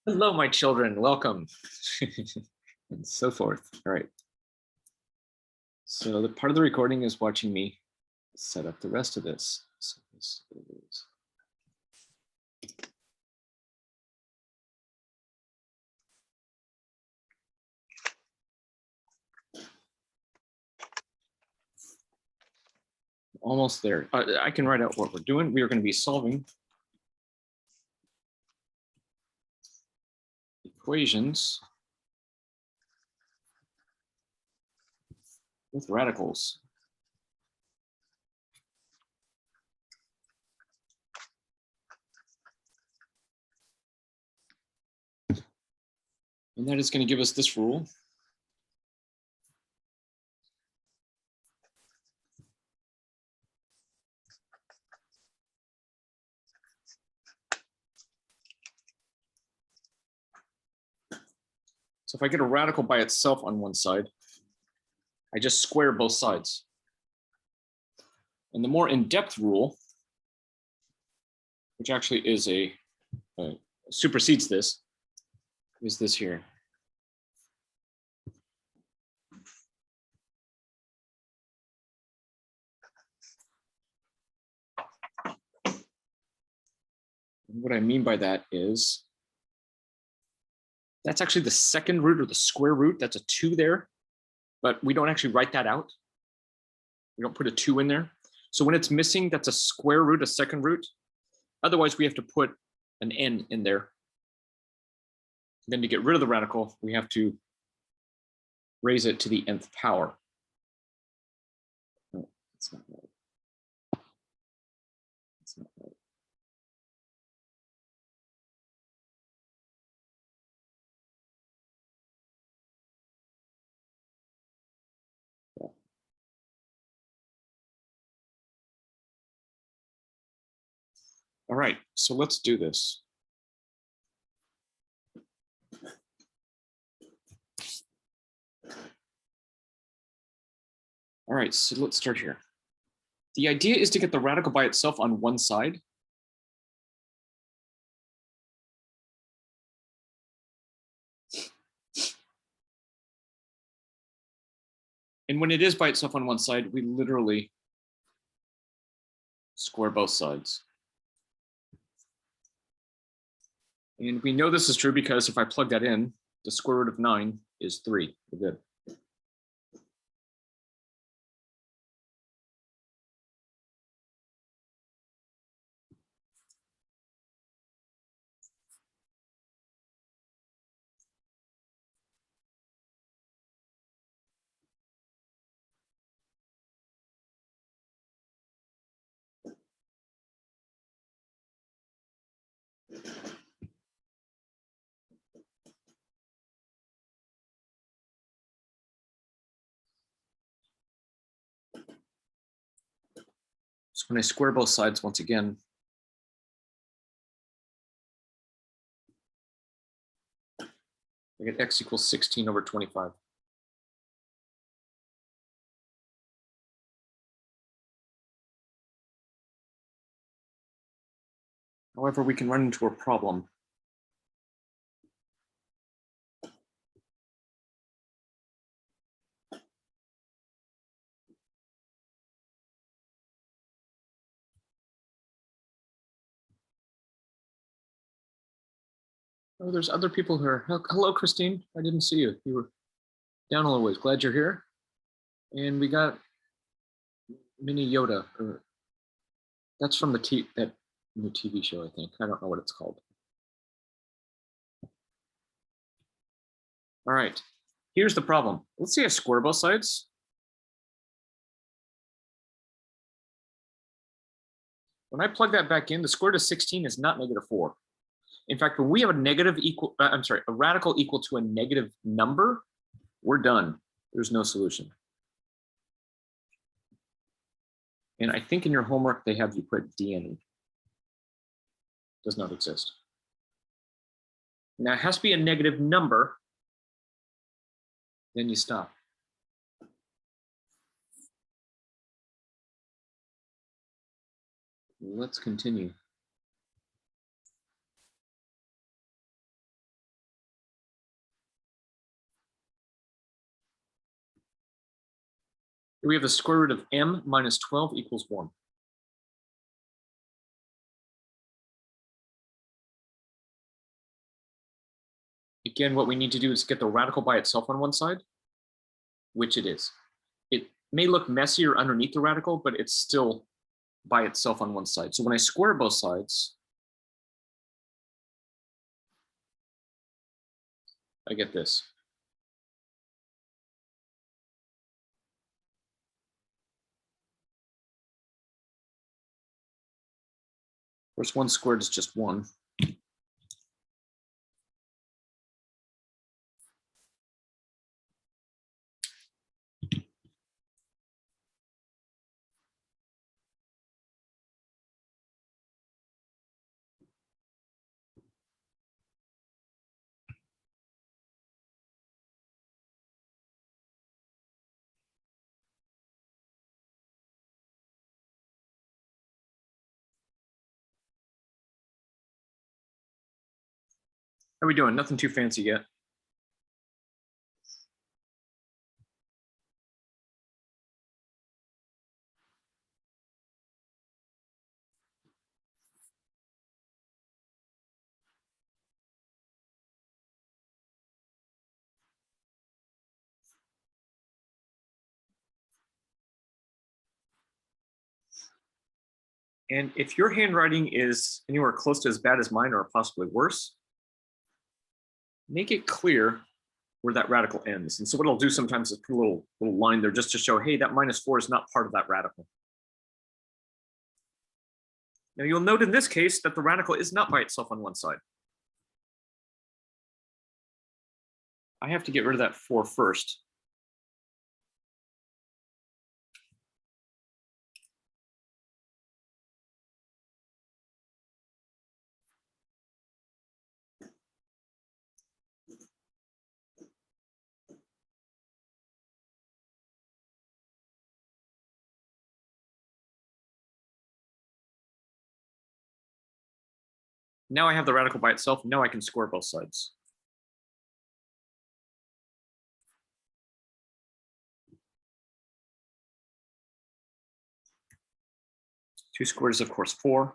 Hello, my children, welcome, and so forth. All right. So the part of the recording is watching me set up the rest of this. So this is almost there. I can write out what we're doing. We are going to be solving equations with radicals. And that is going to give us this rule. So if I get a radical by itself on one side, I just square both sides. And the more in-depth rule, which actually is supersedes this, is this here. And what I mean by that is that's actually the second root or the square root. That's a 2 there, but we don't actually write that out. We don't put a 2 in there. So when it's missing, that's a square root, a second root. Otherwise, we have to put an n in there. Then to get rid of the radical, we have to raise it to the nth power. No, that's not right. That's not right. Yeah. All right, so let's do this. All right, so let's start here. The idea is to get the radical by itself on one side. And when it is by itself on one side, we literally square both sides. And we know this is true because if I plug that in, the square root of 9 is 3. We're good. So when I square both sides once again, I get x equals 16 over 25. However, we can run into a problem. Oh, there's other people here. Hello, Christine. I didn't see you. You were down a little ways. Glad you're here. And we got Mini Yoda. That's from that new TV show, I think. I don't know what it's called. All right. Here's the problem. Let's say I square both sides. When I plug that back in, the square root of 16 is not -4. In fact, when we have a radical equal to a negative number, we're done. There's no solution. And I think in your homework, they have you put DN. Does not exist. Now it has to be a negative number. Then you stop. Let's continue. We have the square root of m minus 12 equals 1. Again, what we need to do is get the radical by itself on one side, which it is. It may look messier underneath the radical, but it's still by itself on one side. So when I square both sides, I get this. Of course, 1 squared is just 1. How are we doing? Nothing too fancy yet. And if your handwriting is anywhere close to as bad as mine or possibly worse, make it clear where that radical ends. And so what I'll do sometimes is put a little line there just to show, hey, that minus 4 is not part of that radical. Now you'll note in this case that the radical is not by itself on one side. I have to get rid of that 4 first. Now I have the radical by itself. Now I can square both sides. Two squared is, of course, 4.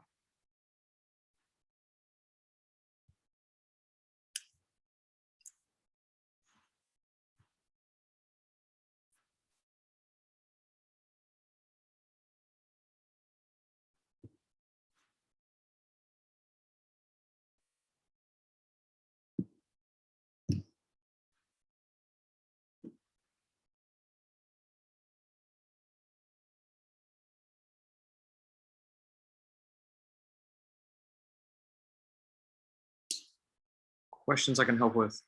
Questions I can help with?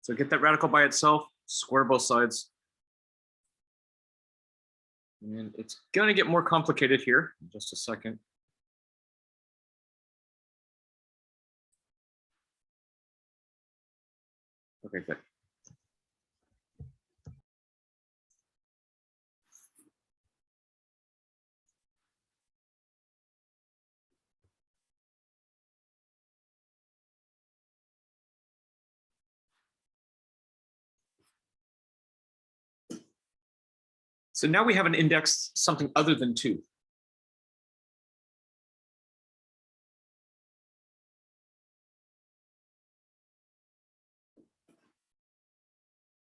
So get that radical by itself, square both sides. And it's going to get more complicated here in just a second. Okay, good. So now we have an index something other than 2.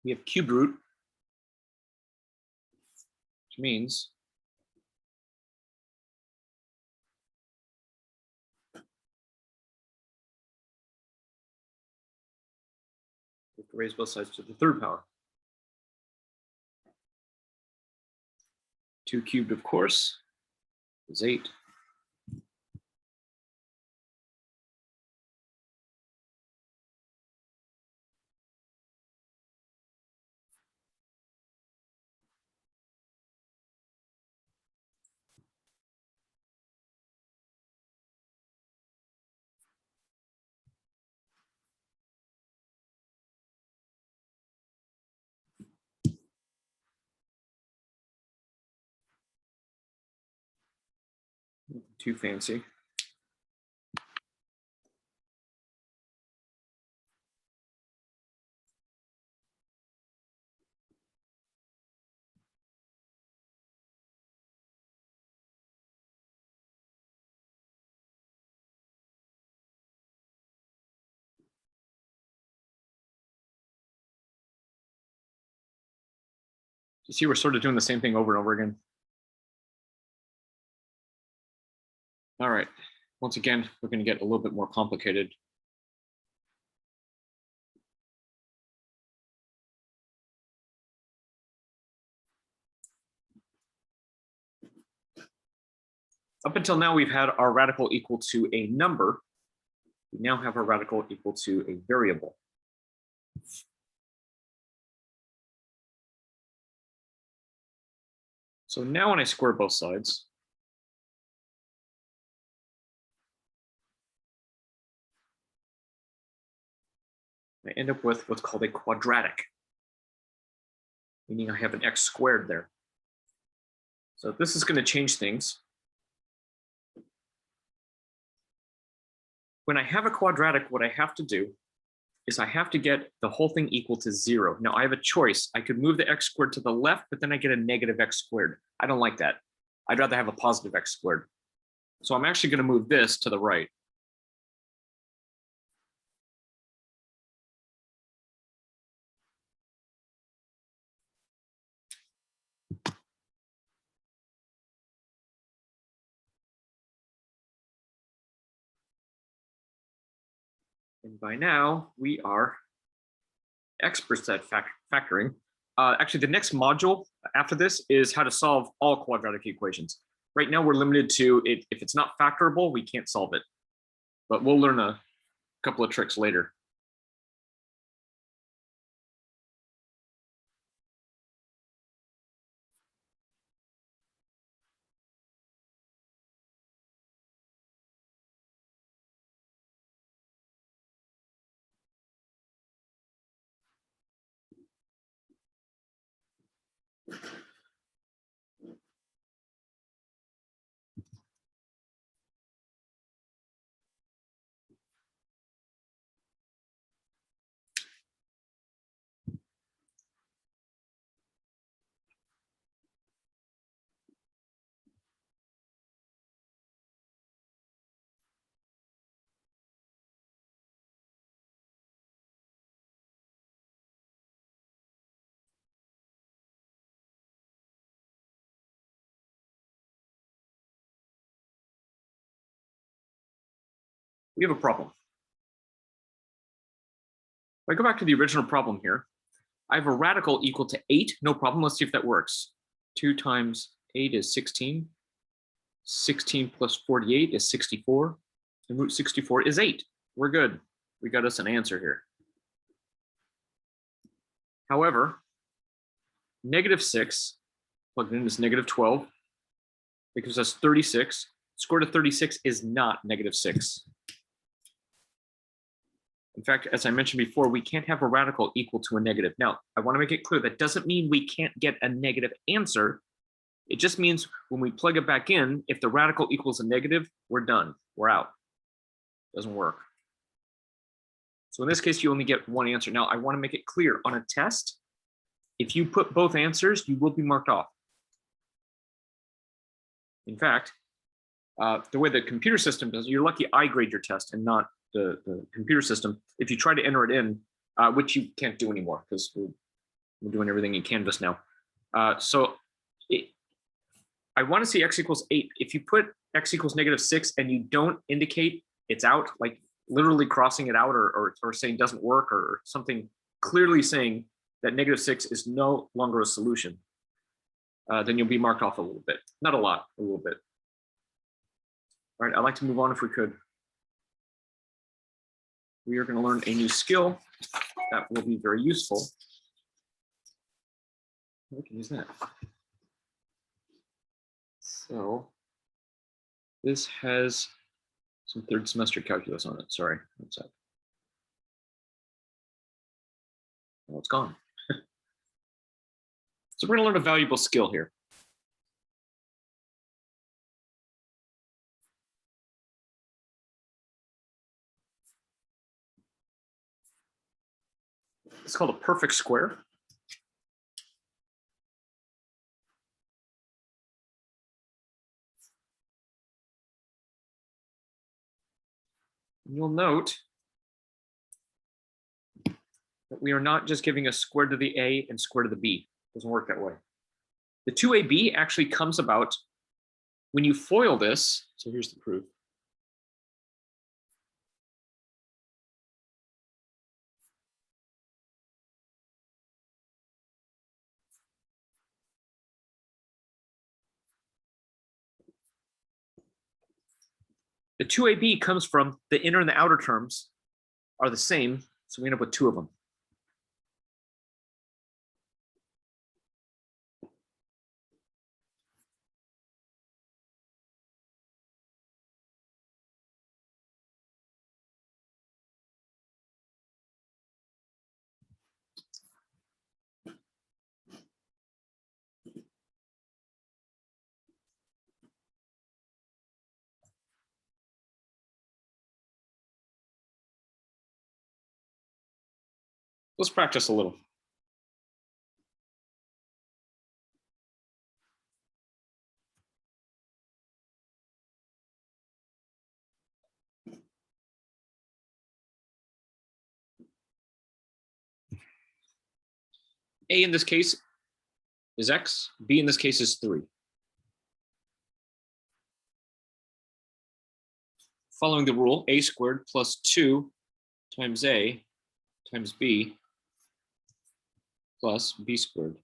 We have cube root, which means we have to raise both sides to the 3rd power. 2 cubed, of course, is 8. Too fancy. You see, we're sort of doing the same thing over and over again. All right, once again, we're going to get a little bit more complicated. Up until now, we've had our radical equal to a number. We now have our radical equal to a variable. So now when I square both sides, I end up with what's called a quadratic, meaning I have an x squared there. So this is going to change things. When I have a quadratic, what I have to do is I have to get the whole thing equal to 0. Now I have a choice. I could move the x squared to the left, but then I get a negative x squared. I don't like that. I'd rather have a positive x squared. So I'm actually going to move this to the right. And by now, we are experts at factoring. Actually, the next module after this is how to solve all quadratic equations. Right now, we're limited to it. If it's not factorable, we can't solve it. But we'll learn a couple of tricks later. We have a problem. If I go back to the original problem here, I have a radical equal to 8. No problem. Let's see if that works. 2 times 8 is 16. 16 plus 48 is 64. And root 64 is 8. We're good. We got us an answer here. However, negative 6 plugged in is negative 12. That gives us 36. Square root of 36 is not negative 6. In fact, as I mentioned before, we can't have a radical equal to a negative. Now, I want to make it clear that doesn't mean we can't get a negative answer. It just means when we plug it back in, if the radical equals a negative, we're done. We're out. Doesn't work. So in this case, you only get one answer. Now, I want to make it clear on a test, if you put both answers, you will be marked off. In fact, the way the computer system does, you're lucky I grade your test and not the computer system. If you try to enter it in, which you can't do anymore because we're doing everything in Canvas now. I want to see x equals 8. If you put x equals negative 6 and you don't indicate it's out, like literally crossing it out or saying doesn't work or something clearly saying that negative 6 is no longer a solution, then you'll be marked off a little bit. Not a lot, a little bit. All right, I'd like to move on if we could. We are going to learn a new skill that will be very useful. We can use that. So this has some third semester calculus on it. Sorry, one sec. Oh, it's gone. So we're going to learn a valuable skill here. It's called a perfect square. You'll note that we are not just giving a square to the A and square to the B. It doesn't work that way. The 2ab actually comes about when you FOIL this. So here's the proof. The 2ab comes from the inner and the outer terms are the same, so we end up with two of them. Let's practice a little. A in this case is x, B in this case is 3. Following the rule, a squared plus 2 times a times b plus b squared.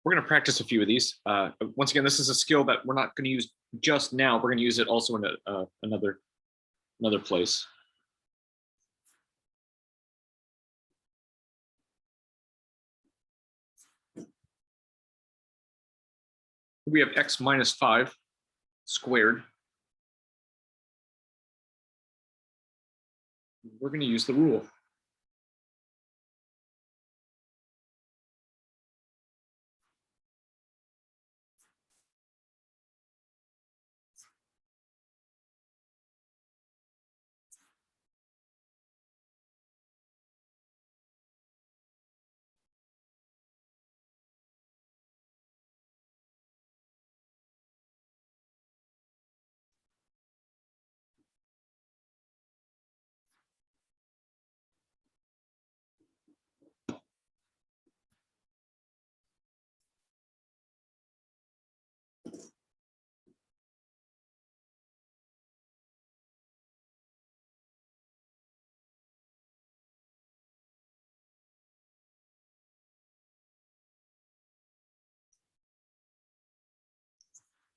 We're going to practice a few of these. Once again, this is a skill that we're not going to use just now. We're going to use it also in another place. We have x minus 5 squared. We're going to use the rule.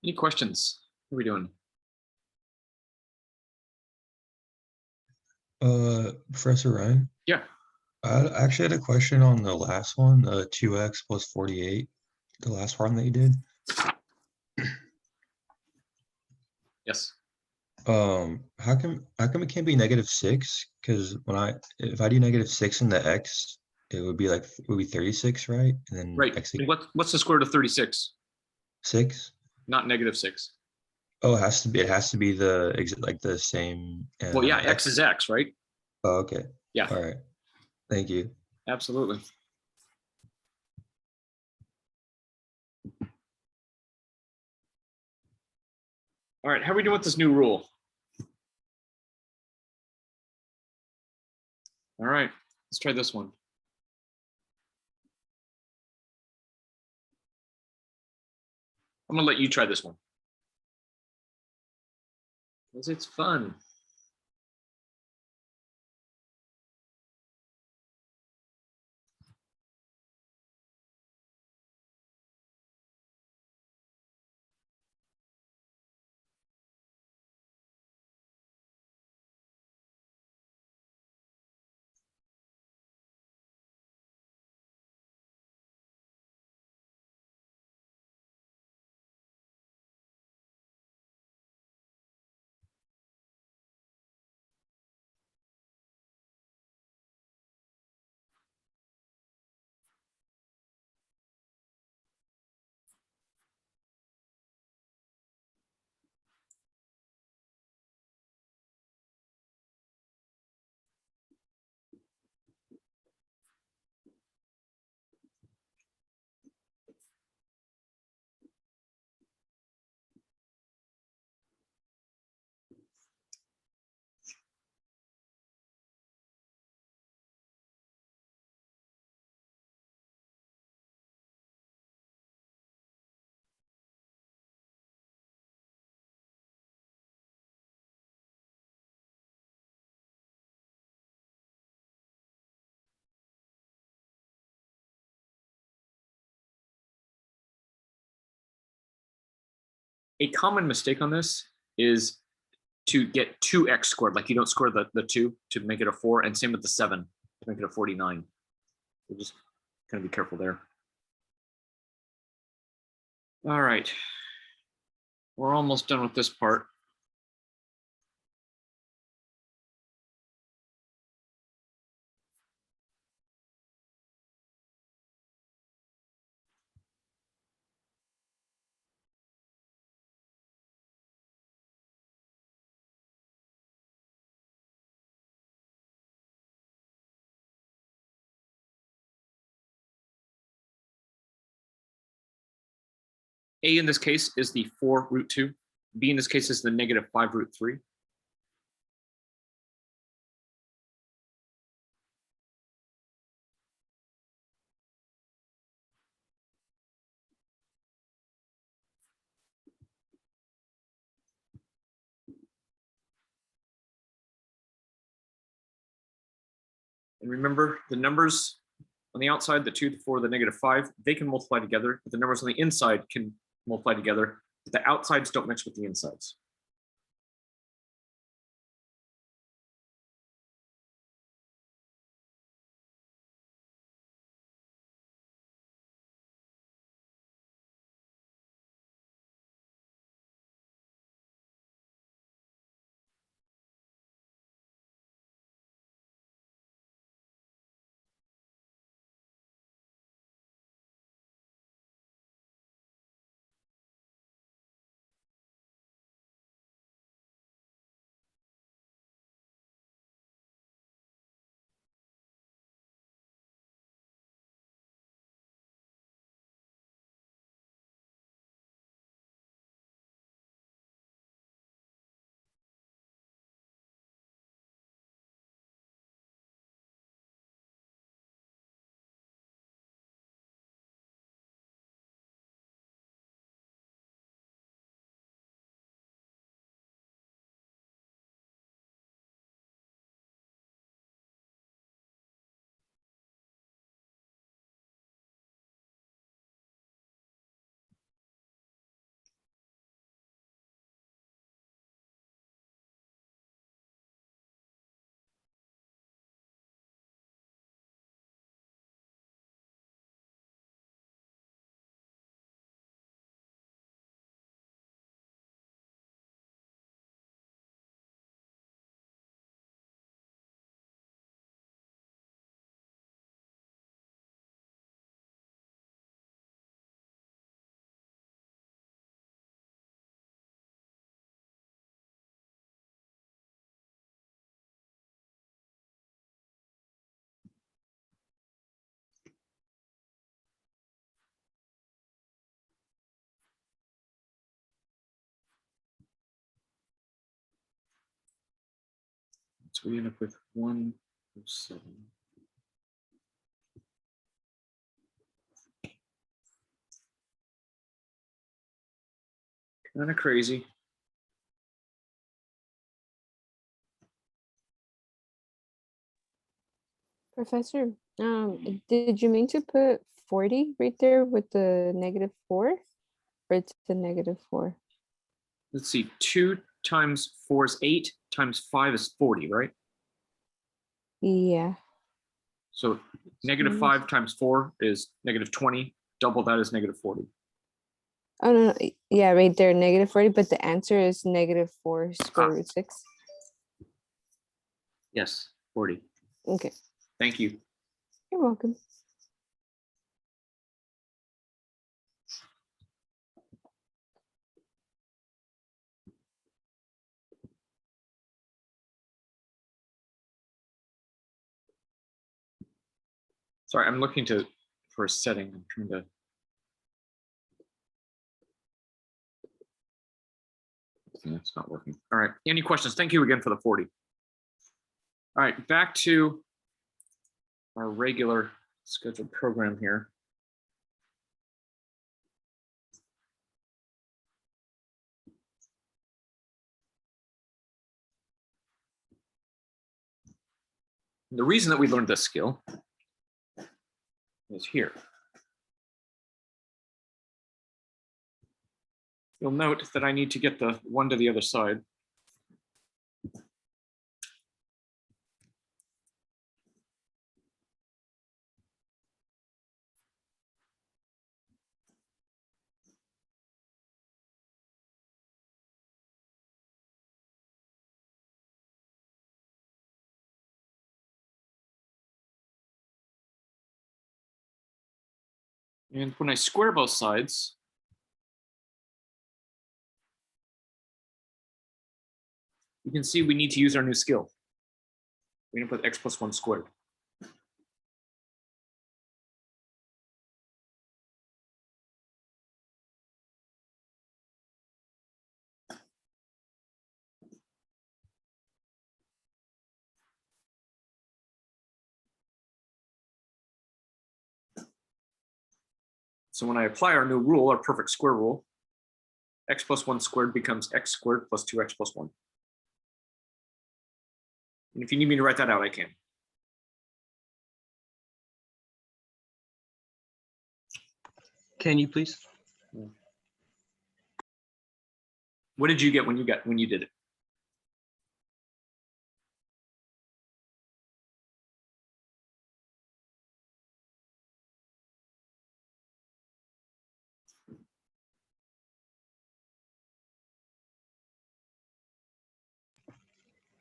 Any questions? What are we doing? Professor Ryan? Yeah. I actually had a question on the last one, 2x plus 48, the last one that you did. Yes. How come it can't be -6? Because if I do -6 in the x, it would be 36, right? And then right. x And what's the square root of 36? 6. Not -6. Oh, it has to be. It has to be the same. Well, yeah, x is x, right? Oh, okay. Yeah. All right. Thank you. Absolutely. All right, how are we doing with this new rule? All right, let's try this one. I'm gonna let you try this one, because it's fun. A common mistake on this is to get 2x squared, like you don't square the 2 to make it a 4, and same with the 7 to make it a 49. So just kind of be careful there. All right, we're almost done with this part. A in this case is the 4 root 2. B in this case is the negative 5 root 3. And remember, the numbers on the outside, the 2, the 4, the negative 5, they can multiply together, but the numbers on the inside can multiply together. But the outsides don't mix with the insides. So we end up with 107. Kind of crazy. Professor, did you mean to put 40 right there with the negative 4? Or it's the negative 4? Let's see, 2 times 4 is 8, times 5 is 40, right? Yeah. So negative 5 times 4 is negative 20. Double that is negative 40. Oh, no, no. Yeah, right there, negative 40, but the answer is negative 4 square root 6. Yes, 40. Okay. Thank you. You're welcome. Sorry, I'm looking for a setting. I'm trying to. It's not working. All right. Any questions? Thank you again for the 40. All right, back to our regular scheduled program here. The reason that we learned this skill is here. You'll note that I need to get the 1 to the other side. And when I square both sides, you can see we need to use our new skill. We need to put x plus 1 squared. So when I apply our new rule, our perfect square rule, x plus 1 squared becomes x squared plus 2x plus 1. And if you need me to write that out, I can. Can you please? What did you get when you did it?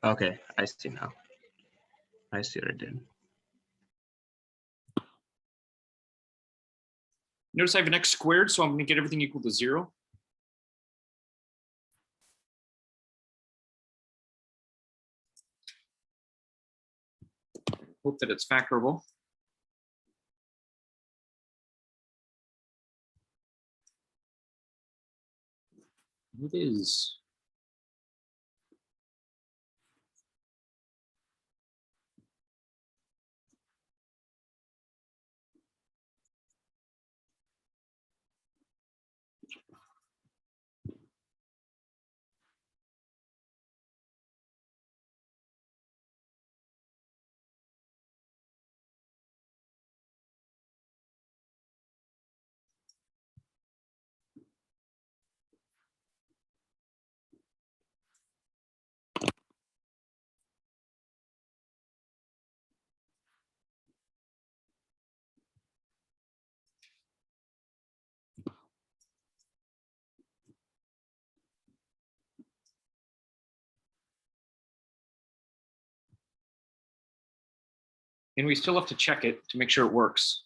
Okay, I see now. I see what I did. Notice I have an x squared, so I'm going to get everything equal to 0. Hope that it's factorable. It is. And we still have to check it to make sure it works.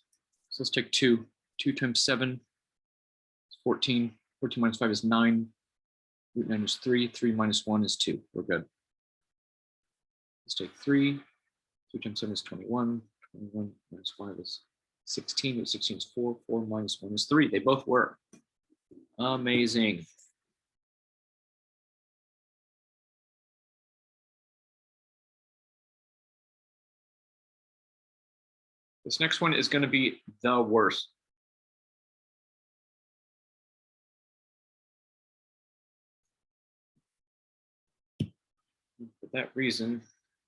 So let's take 2. 2 times 7 is 14. 14 minus 5 is 9. Root 9 is 3. 3 minus 1 is 2. We're good. Let's take 3. 2 times 7 is 21. 21 minus 5 is 16. Root 16 is 4. 4 minus 1 is 3. They both work. Amazing. This next one is going to be the worst. For that reason,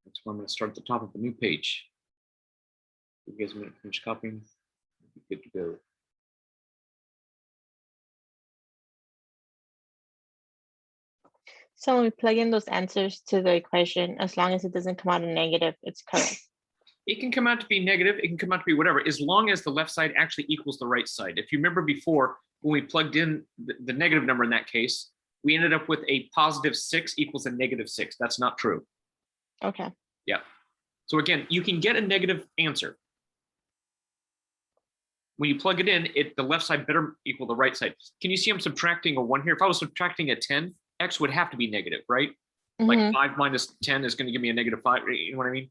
that's why I'm going to start at the top of a new page. Give you guys a minute to finish copying. Be good to go. So when we plug in those answers to the equation, as long as it doesn't come out a negative, it's correct. It can come out to be negative. It can come out to be whatever, as long as the left side actually equals the right side. If you remember before, when we plugged in the negative number in that case, we ended up with a positive 6 equals a negative 6. That's not true. Okay. Yeah. So again, you can get a negative answer. When you plug it in, the left side better equal the right side. Can you see I'm subtracting a 1 here? If I was subtracting a 10, x would have to be negative, right? Like Mhm. 5 minus 10 is going to give me a negative 5. You know what I mean?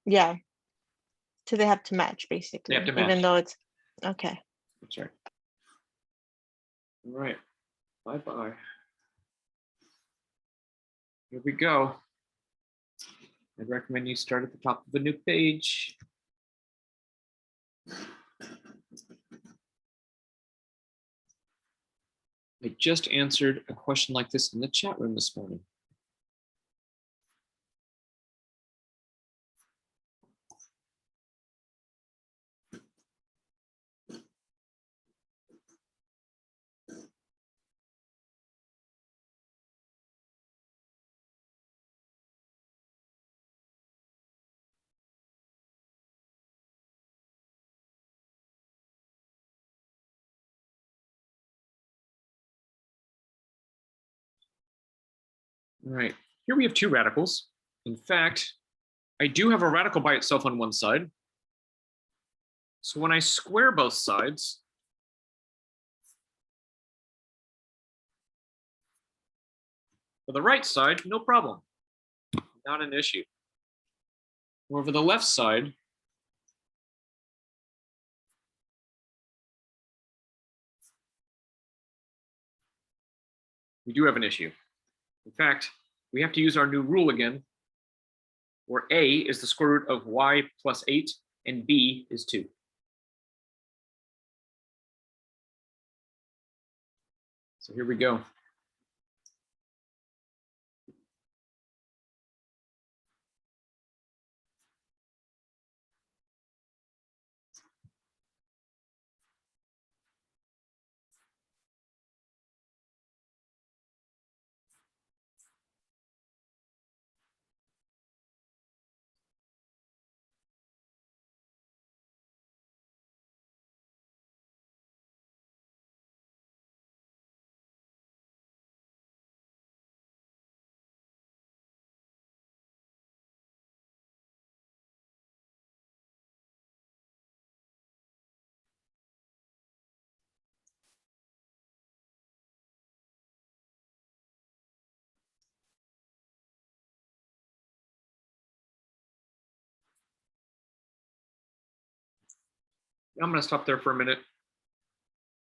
Yeah. So they have to match, basically. to match. Even though it's okay. That's right. All right. Bye-bye. Here we go. I'd recommend you start at the top of the new page. I just answered a question like this in the chat room this morning. All right, here we have two radicals. In fact, I do have a radical by itself on one side. So when I square both sides, for the right side, no problem, not an issue. Over the left side, we do have an issue. In fact, we have to use our new rule again, where a is the square root of y plus 8 and b is 2. So here we go. I'm going to stop there for a minute.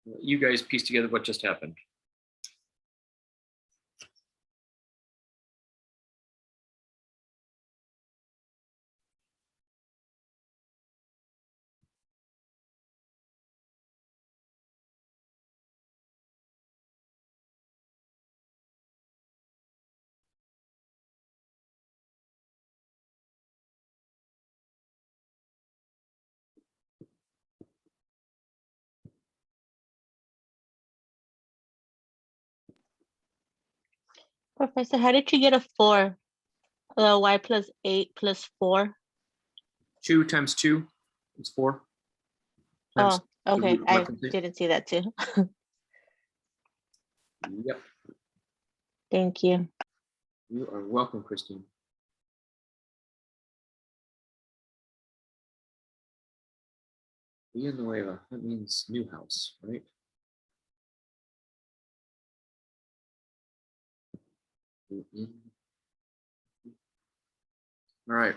Let you guys piece together what just happened. Professor, how did you get a 4? Y plus 8 plus 4? 2 times 2 is 4. Times Oh, the okay. root of y I plus 8. didn't see that too. Yep, Thank you. you are welcome, Christine. Villanueva, that means new house, right? All right.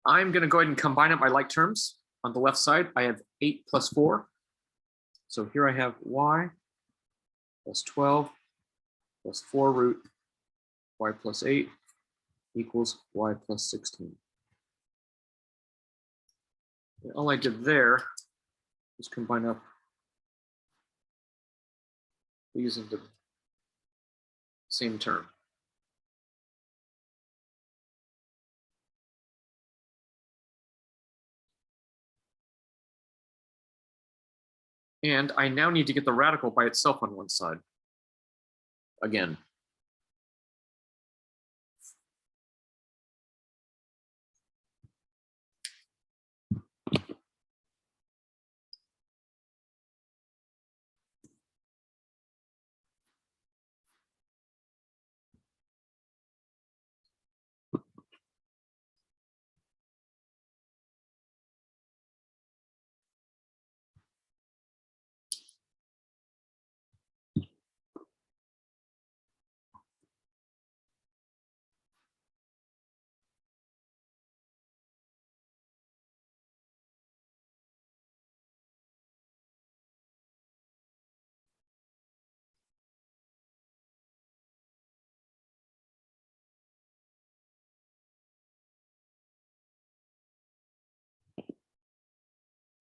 I'm going to go ahead and combine up my like terms. On the left side, I have 8 plus 4. So here I have y plus 12 plus 4 root y plus 8 equals y plus 16. And all I did there was combine up these into the same term. And I now need to get the radical by itself on one side. Again.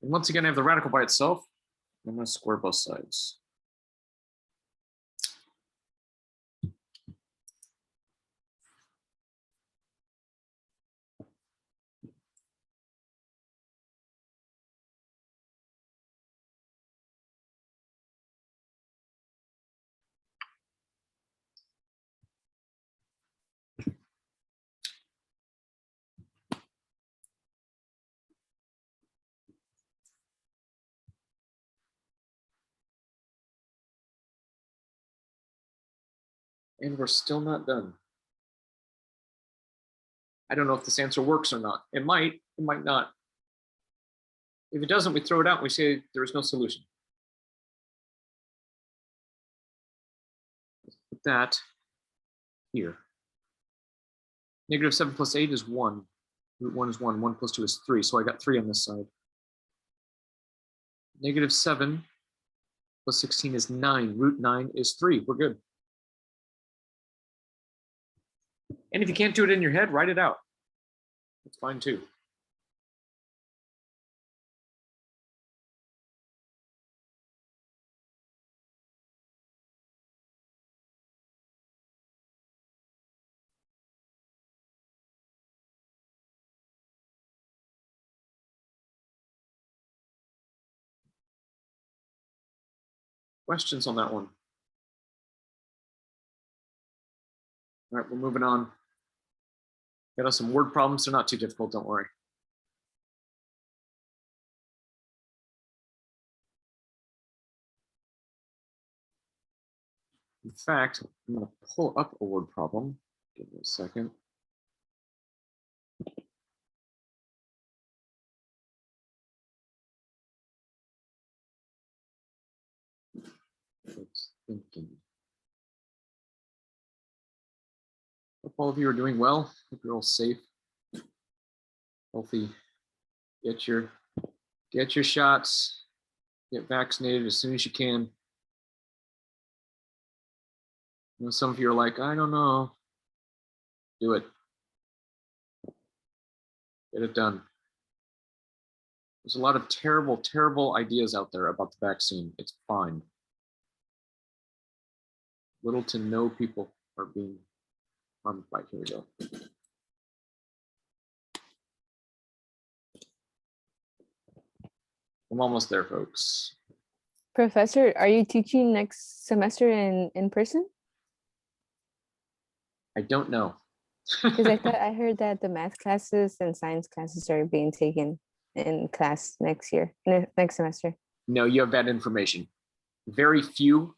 And once again, I have the radical by itself. I'm going to square both sides. And we're still not done. I don't know if this answer works or not. It might not. If it doesn't, we throw it out and we say there is no solution. Let's put that here. Negative 7 plus 8 is 1. Root 1 is 1. 1 plus 2 is 3. So I got 3 on this side. Negative 7 plus 16 is 9. Root 9 is 3. We're good. And if you can't do it in your head, write it out. That's fine too. Questions on that one? All right, we're moving on. Got us some word problems. They're not too difficult, don't worry. In fact, I'm going to pull up a word problem. Give me a second. It's thinking. Hope all of you are doing well. Hope you're all safe, healthy. Get your shots. Get vaccinated as soon as you can. You know, some of you are like, I don't know. Do it. Get it done. There's a lot of terrible, terrible ideas out there about the vaccine. It's fine. Little to no people are being harmed by it. Here we go. I'm almost there, folks. Professor, are you teaching next semester in person? I don't know. Because I heard that the math classes and science classes are being taken in class next semester. No, you have bad information. Very few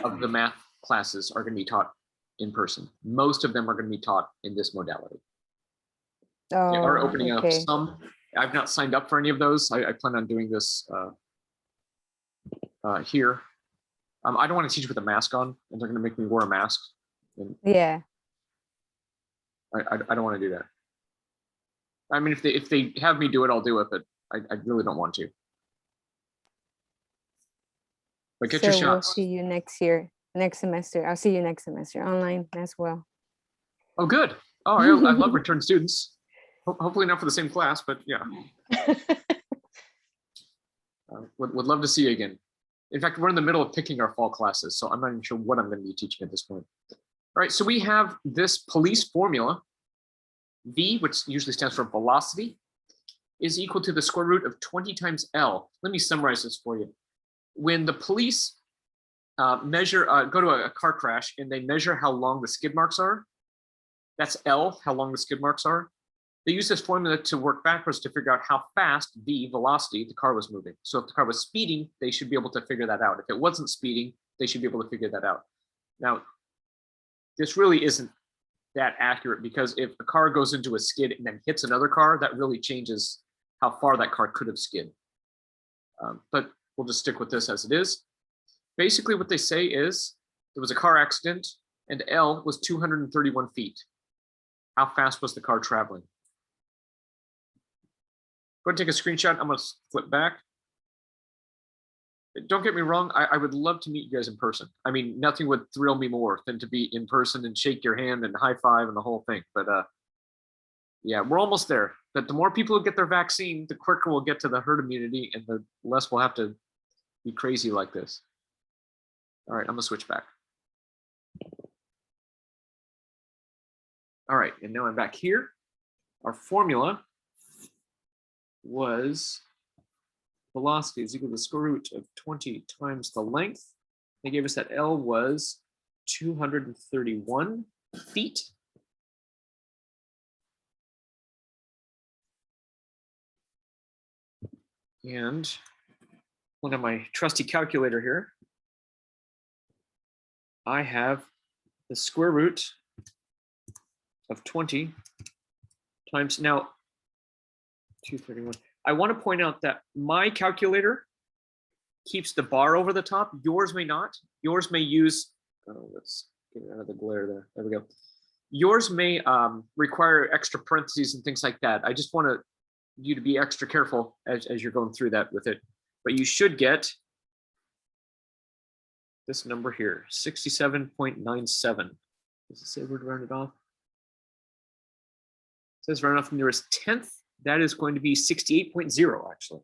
of the math classes are going to be taught in person. Most of them are going to be taught in this modality. Oh, They are opening up okay. some. I've not signed up for any of those. I plan on doing this here. I don't want to teach with a mask on, and they're going to make me wear a mask. And Yeah. I don't want to do that. I mean, if they have me do it, I'll do it, but I really don't want to. But get your So we'll shots. see you next semester. I'll see you next semester online as well. Oh, good. Oh, I love return students. Hopefully not for the same class, but yeah. Would love to see you again. In fact, we're in the middle of picking our fall classes, so I'm not even sure what I'm going to be teaching at this point. All right, so we have this police formula. V, which usually stands for velocity, is equal to the square root of 20 times L. Let me summarize this for you. When the police go to a car crash and they measure how long the skid marks are, that's L, how long the skid marks are. They use this formula to work backwards to figure out how fast, V, velocity, the car was moving. So if the car was speeding, they should be able to figure that out. If it wasn't speeding, they should be able to figure that out. Now, this really isn't that accurate, because if a car goes into a skid and then hits another car, that really changes how far that car could have skid. But we'll just stick with this as it is. Basically what they say is there was a car accident and L was 231 feet. How fast was the car traveling? Go ahead and take a screenshot. I'm going to flip back. Don't get me wrong, I would love to meet you guys in person. I mean, nothing would thrill me more than to be in person and shake your hand and high five and the whole thing. But yeah, we're almost there. But the more people who get their vaccine, the quicker we'll get to the herd immunity and the less we'll have to be crazy like this. All right, I'm gonna switch back. All right, and now I'm back here. Our formula was velocity is equal to the square root of 20 times the length. They gave us that L was 231 feet. And on my trusty calculator here, I have the square root of 20 times, now 231. I want to point out that my calculator keeps the bar over the top. Yours may not. Yours may use, oh, let's get it out of the glare there. There we go. Yours may require extra parentheses and things like that. I just want you to be extra careful as you're going through that with it. But you should get this number here, 67.97. Does it say we're rounded off? It says round off from the nearest tenth. That is going to be 68.0 actually.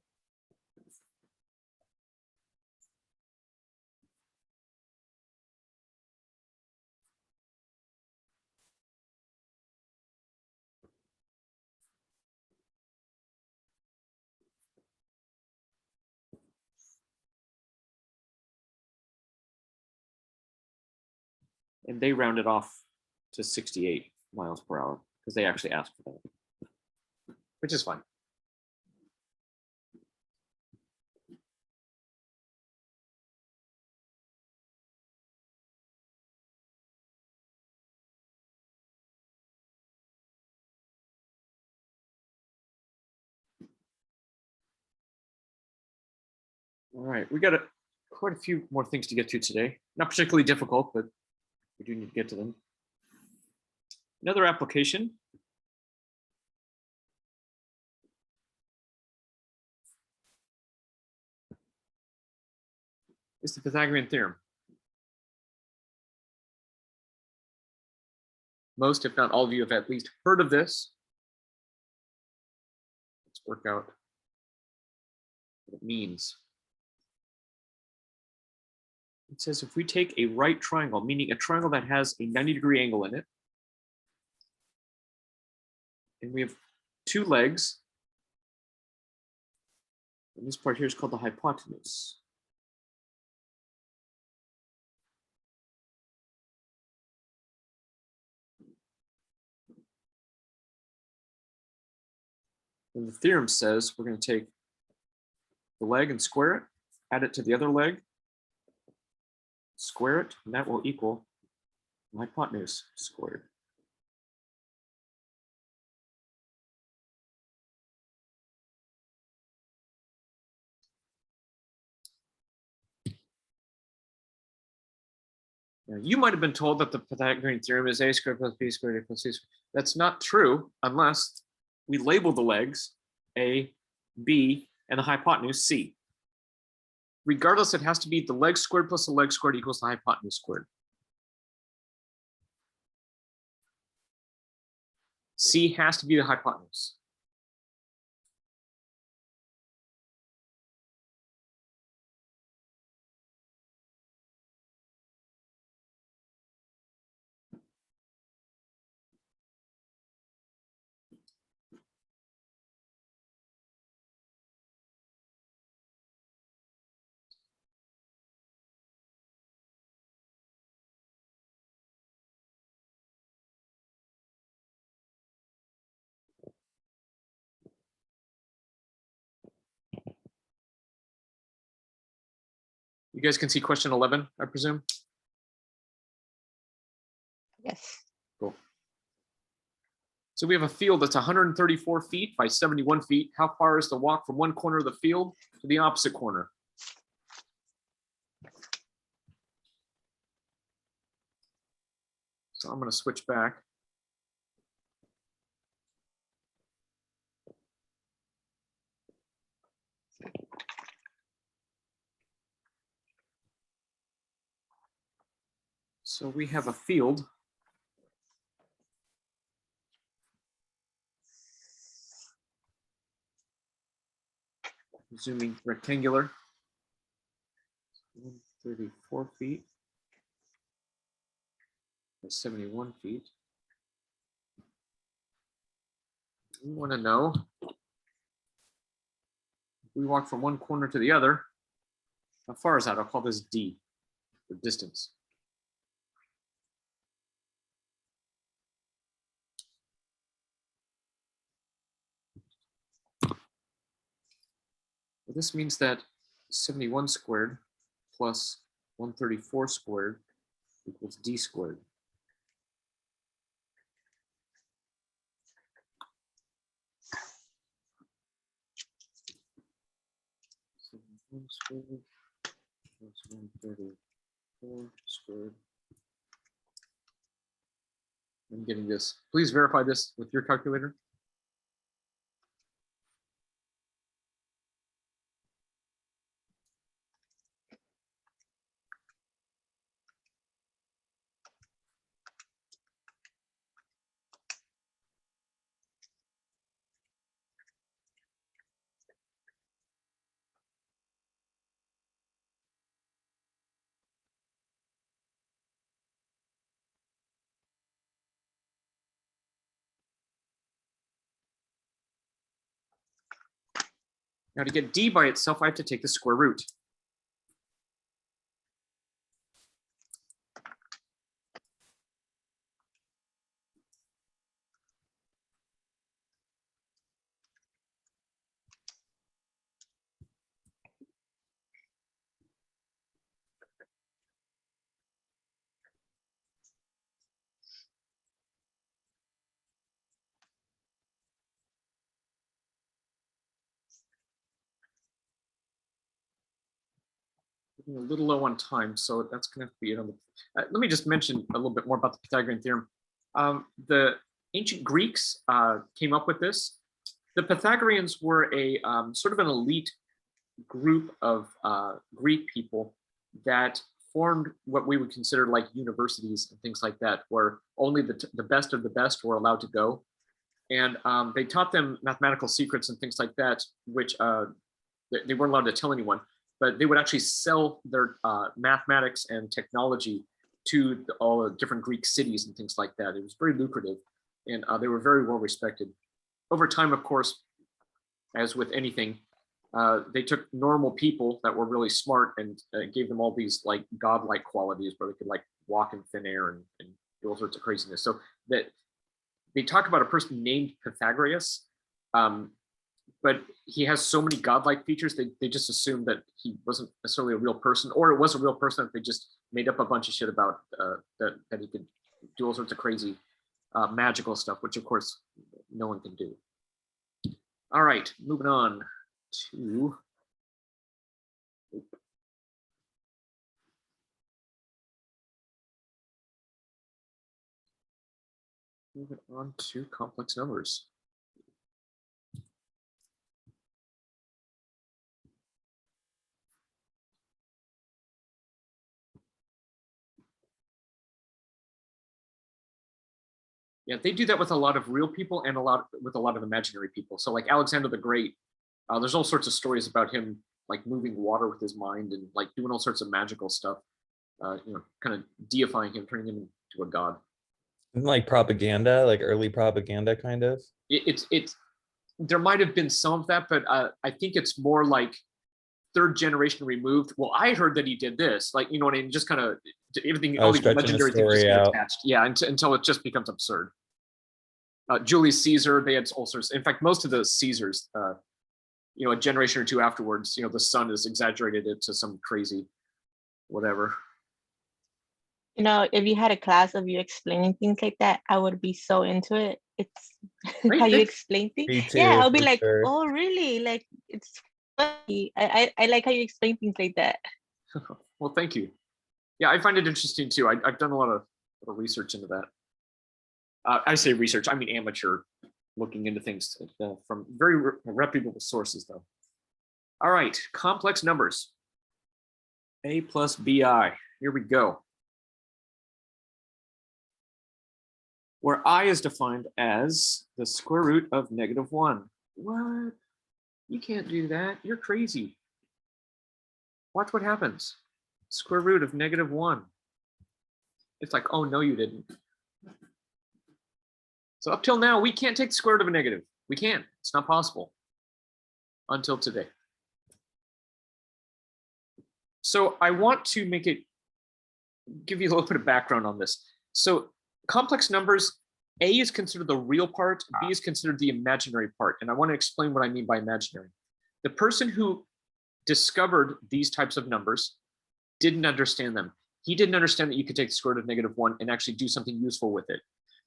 And they rounded off to 68 miles per hour because they actually asked for that, which is fine. All right, we got quite a few more things to get to today. Not particularly difficult, but we do need to get to them. Another application is the Pythagorean theorem. Most, if not all of you, have at least heard of this. Let's work out what it means. It says if we take a right triangle, meaning a triangle that has a 90-degree angle in it, and we have two legs, and this part here is called the hypotenuse. And the theorem says we're going to take the leg and square it, add it to the other leg, square it, and that will equal the hypotenuse squared. Now, you might have been told that the Pythagorean theorem is a squared plus b squared equals c squared. That's not true unless we label the legs a, b, and the hypotenuse c. Regardless, it has to be the leg squared plus the leg squared equals the hypotenuse squared. C has to be the hypotenuse. You guys can see question 11, I presume? Yes. Cool. So we have a field that's 134 feet by 71 feet. How far is the walk from one corner of the field to the opposite corner? So I'm going to switch back. So we have a field zooming rectangular, 134 feet by 71 feet. We want to know if we walk from one corner to the other, how far is that? I'll call this D, the distance. Well, this means that 71 squared plus 134 squared equals D squared. 1 squared plus 134 squared. I'm getting this. Please verify this with your calculator. Now to get d by itself, I have to take the square root. Getting a little low on time, so that's going to have to be it on the. Let me just mention a little bit more about the Pythagorean theorem. The ancient Greeks came up with this. The Pythagoreans were a sort of an elite group of Greek people that formed what we would consider like universities and things like that, where only the best of the best were allowed to go. And they taught them mathematical secrets and things like that, which they weren't allowed to tell anyone, but they would actually sell their mathematics and technology to all the different Greek cities and things like that. It was very lucrative, and they were very well respected. Over time, of course, as with anything, they took normal people that were really smart and gave them all these like godlike qualities where they could like walk in thin air and do all sorts of craziness. So that they talk about a person named Pythagoras, but he has so many godlike features, they just assumed that he wasn't necessarily a real person, or it was a real person that they just made up a bunch of shit about that he could do all sorts of crazy magical stuff, which of course no one can do. All right, moving on to complex numbers. Yeah, they do that with a lot of real people and with a lot of imaginary people. So like Alexander the Great, there's all sorts of stories about him like moving water with his mind and like doing all sorts of magical stuff, kind of deifying him, turning him into a god. Like propaganda, like early propaganda kind of. It's there might have been some of that, but I think it's more like third generation removed. Well, I heard that he did this, like, you know what I mean? Just kind of everything, all these legendary things just get attached. Yeah, until it just becomes absurd. Julius Caesar, they had all sorts. In fact, most of the Caesars, a generation or two afterwards, the son has exaggerated it to some crazy whatever. If you had a class of you explaining things like that, I would be so into it. It's how you explain things. Me too, yeah, I'll be like, sure. oh, really? Like, it's funny. I like how you explain things like that. Well, thank you. Yeah, I find it interesting too. I've done a lot of research into that. I say research, I mean amateur, looking into things from very reputable sources, though. All right, complex numbers. A plus BI. Here we go. Where I is defined as the square root of -1. What? You can't do that. You're crazy. Watch what happens. Square root of -1. It's like, oh, no, you didn't. So up till now, we can't take the square root of a negative. We can't. It's not possible. Until today. So I want to give you a little bit of background on this. So complex numbers, A is considered the real part, B is considered the imaginary part. And I want to explain what I mean by imaginary. The person who discovered these types of numbers didn't understand them. He didn't understand that you could take the square root of -1 and actually do something useful with it.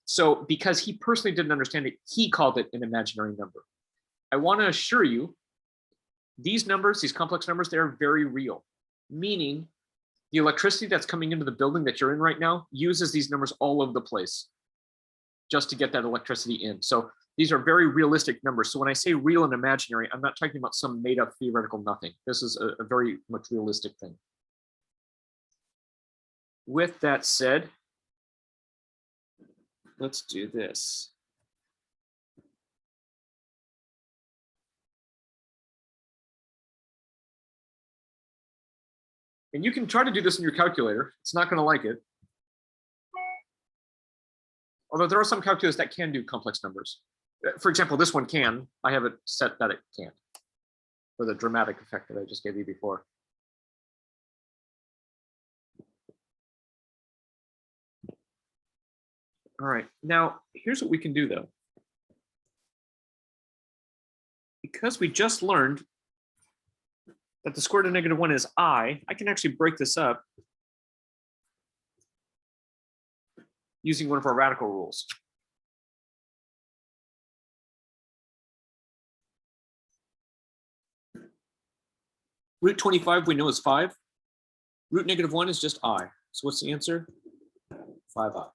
So because he personally didn't understand it, he called it an imaginary number. I want to assure you These numbers, these complex numbers, they're very real, meaning the electricity that's coming into the building that you're in right now uses these numbers all over the place just to get that electricity in. So these are very realistic numbers. So when I say real and imaginary, I'm not talking about some made up theoretical nothing. This is a very much realistic thing. With that said, let's do this. And you can try to do this in your calculator. It's not going to like it. Although there are some calculators that can do complex numbers. For example, this one can. I have it set that it can't for the dramatic effect that I just gave you before. All right, now here's what we can do though. Because we just learned that the square root of -1 is I can actually break this up using one of our radical rules. Root 25 we know is 5. Root -1 is just I. So what's the answer? 5i.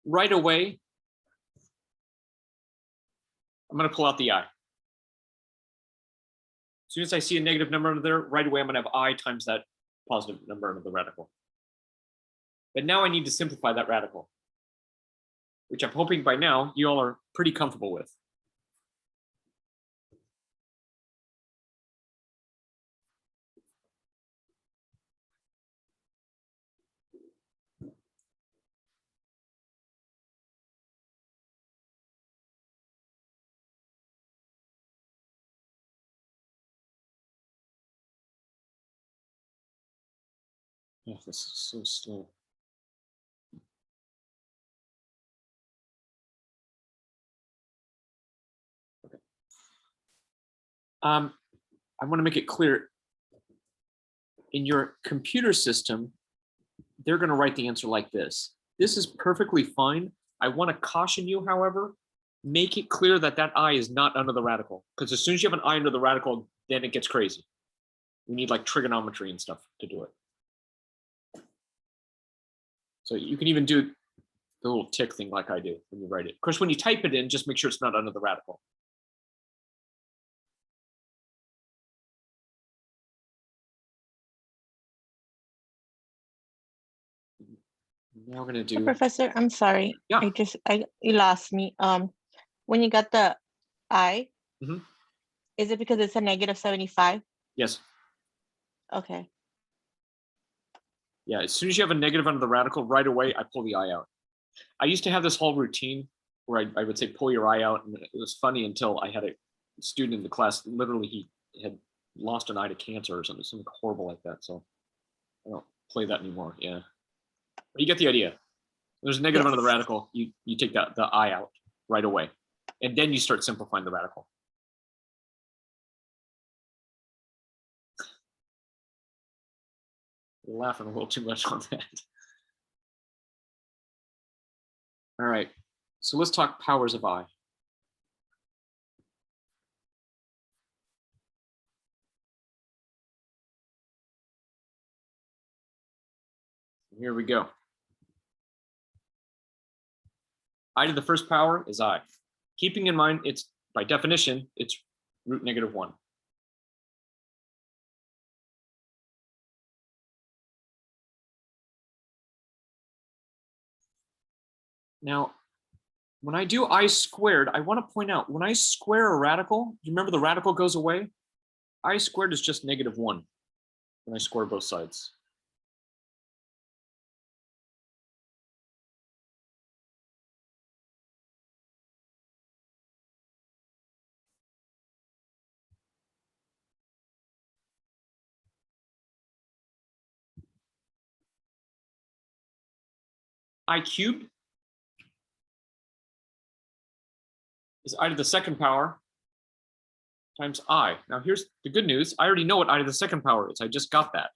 Right away, I'm going to pull out the I. As soon as I see a negative number under there, right away I'm going to have I times that positive number under the radical. But now I need to simplify that radical, which I'm hoping by now you all are pretty comfortable with. Oh, this is so slow. Okay. I want to make it clear. In your computer system, they're going to write the answer like this. This is perfectly fine. I want to caution you, however, make it clear that that I is not under the radical. Because as soon as you have an I under the radical, then it gets crazy. We need like trigonometry and stuff to do it. So you can even do the little tick thing like I do when you write it. Of course, when you type it in, just make sure it's not under the radical. Now we're going to So, do, Professor, I'm sorry. Yeah. You lost me. When you got the I, Mhm. is it because it's a -75? yes. Okay. Yeah, as soon as you have a negative under the radical, right away, I pull the I out. I used to have this whole routine where I would say, pull your I out. And it was funny until I had a student in the class, literally he had lost an eye to cancer or something horrible like that. So I don't play that anymore. Yeah. But you get the idea. There's a negative under the Yes. radical. You take the I out right away. And then you start simplifying the radical. You're laughing a little too much on that. All right. So let's talk powers of I. Here we go. I to the first power is I. Keeping in mind, it's by definition, it's root -1. Now, when I do I squared, I want to point out, when I square a radical, you remember the radical goes away? I squared is just -1 when I square both sides. I cubed is I to the second power times I. Now here's the good news. I already know what I to the second power is. I just got that.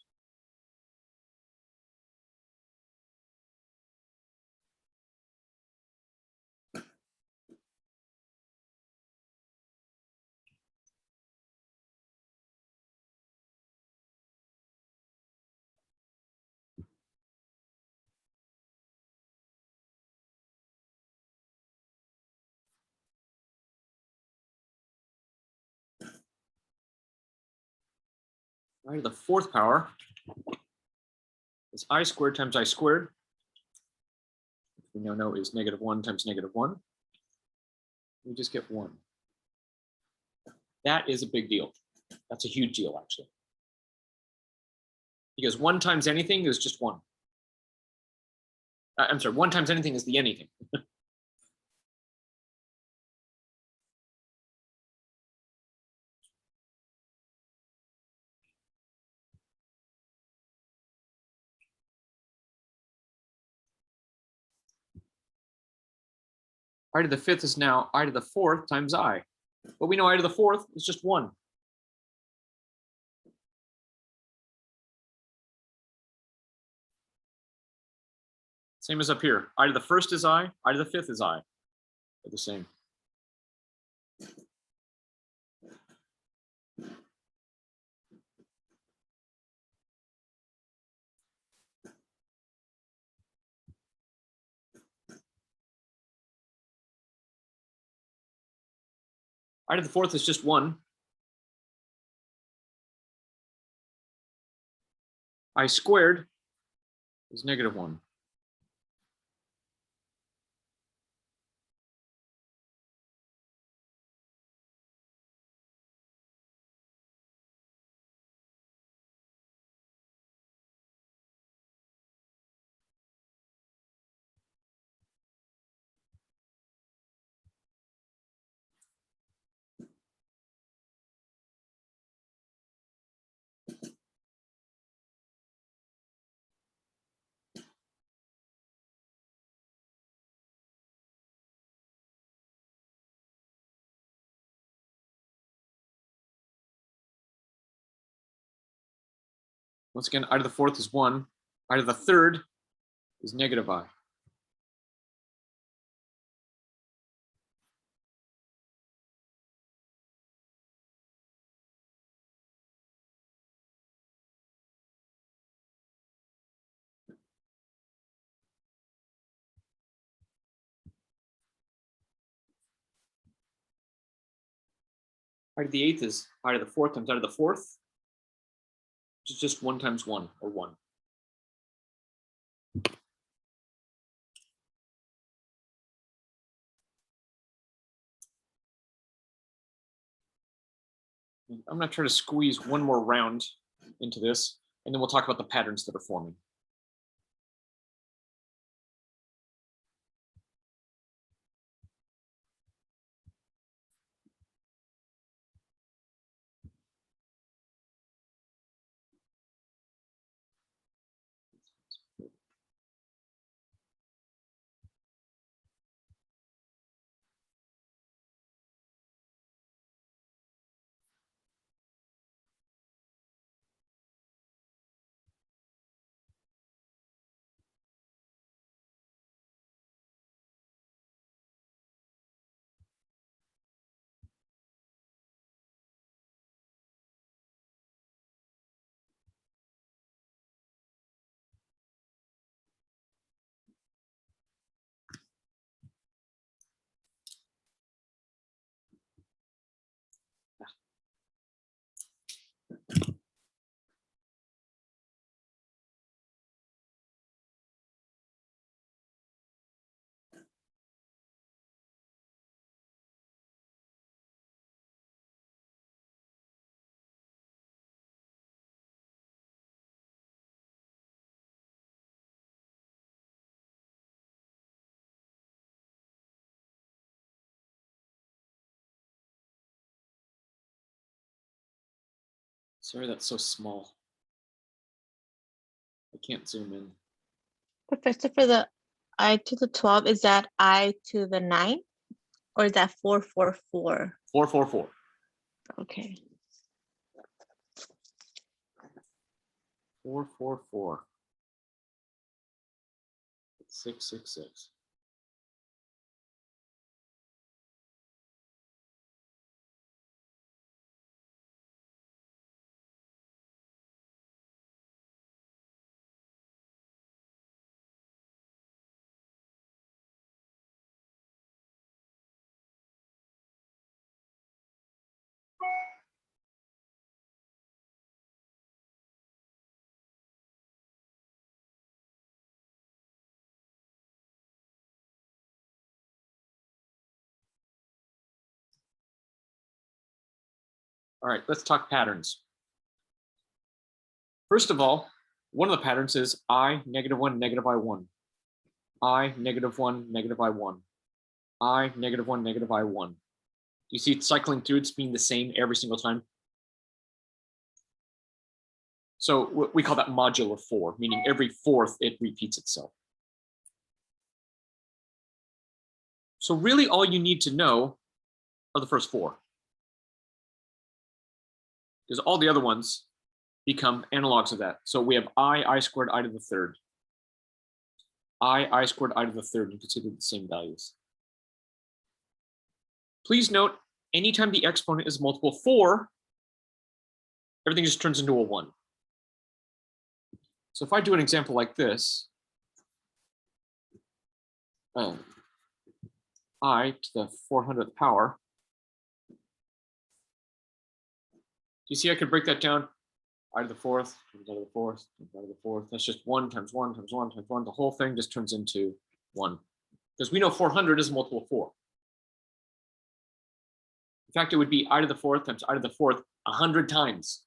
I to the fourth power is I squared times I squared. Which we now know is -1 times -1. We just get 1. That is a big deal. That's a huge deal, actually. Because 1 times anything is just 1. I'm sorry, 1 times anything is the anything. I to the fifth is now I to the fourth times I. But we know I to the fourth is just 1. Same as up here. I to the first is I to the fifth is I. They're the same. I to the fourth is just 1. I squared is -1. Once again, I to the fourth is 1. I to the third is -I. I to the eighth is I to the fourth times I to the fourth, which is just 1 times 1, or 1. I'm going to try to squeeze one more round into this, and then we'll talk about the patterns that are forming. Sorry, that's so small. I can't zoom in. Professor, for the I to the 12, is that I to the 9? Or is that 4, 4, 4? 4, 4, 4. Okay. 4, 4, 4. 6, 6, 6. All right, let's talk patterns. First of all, one of the patterns is I, -1, -I1. I, -1, -I1. I, -1, -I1. You see it's cycling through, it's being the same every single time. So we call that modular 4, meaning every fourth it repeats itself. So really all you need to know are the first 4. Because all the other ones become analogs of that. So we have I squared, I to the 3rd. I squared, I to the 3rd, and consider the same values. Please note, anytime the exponent is multiple 4, everything just turns into a 1. So if I do an example like this, I to the 400th power, do you see I could break that down? I to the 4th, times I to the 4th, times I to the 4th. That's just 1 times 1 times 1 times 1. The whole thing just turns into 1. Because we know 400 is a multiple 4. In fact, it would be I to the 4th times I to the 4th 100 times.